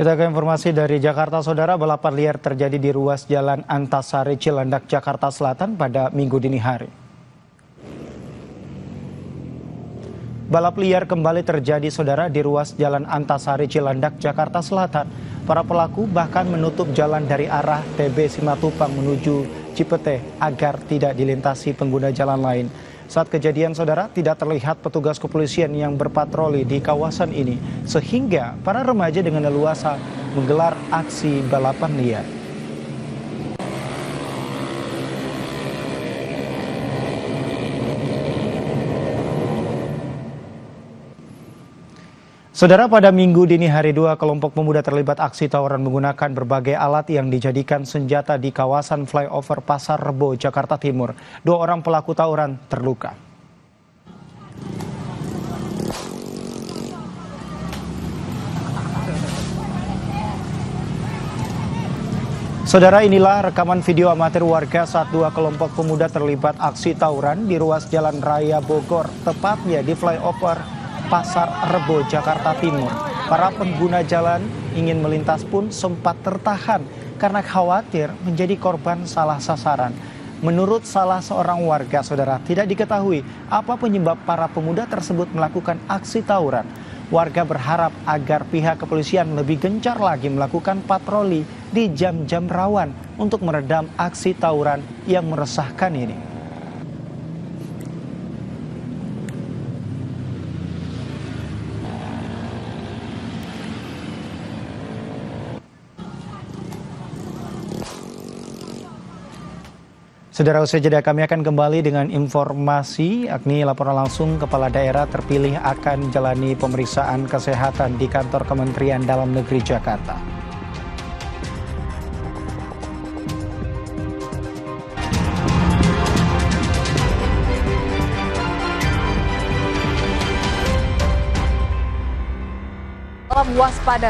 Kita ke informasi dari Jakarta, Saudara. Balapan liar terjadi di ruas Jalan Antasari Cilandak, Jakarta Selatan pada Minggu dini hari. Balap liar kembali terjadi, Saudara, di ruas Jalan Antasari Cilandak, Jakarta Selatan. Para pelaku bahkan menutup jalan dari arah TB Simatupang menuju Cipete agar tidak dilintasi pengguna jalan lain. Saat kejadian, Saudara, tidak terlihat petugas kepolisian yang berpatroli di kawasan ini, sehingga para remaja dengan leluasa menggelar aksi balapan liar. Saudara, pada Minggu dini hari, 2 kelompok pemuda terlibat aksi tawuran menggunakan berbagai alat yang dijadikan senjata di kawasan flyover Pasar Rebo, Jakarta Timur. 2 orang pelaku tawuran terluka. Saudara, inilah rekaman video amatir warga saat 2 kelompok pemuda terlibat aksi tawuran di ruas Jalan Raya Bogor, tepatnya di flyover Pasar Rebo, Jakarta Timur. Para pengguna jalan ingin melintas pun sempat tertahan karena khawatir menjadi korban salah sasaran. Menurut salah seorang warga, Saudara, tidak diketahui apa penyebab para pemuda tersebut melakukan aksi tawuran. Warga berharap agar pihak kepolisian lebih gencar lagi melakukan patroli di jam-jam rawan untuk meredam aksi tawuran yang meresahkan ini. Saudara, usai jeda kami akan kembali dengan informasi, yakni laporan langsung kepala daerah terpilih akan menjalani pemeriksaan kesehatan di kantor Kementerian Dalam Negeri Jakarta. Waspada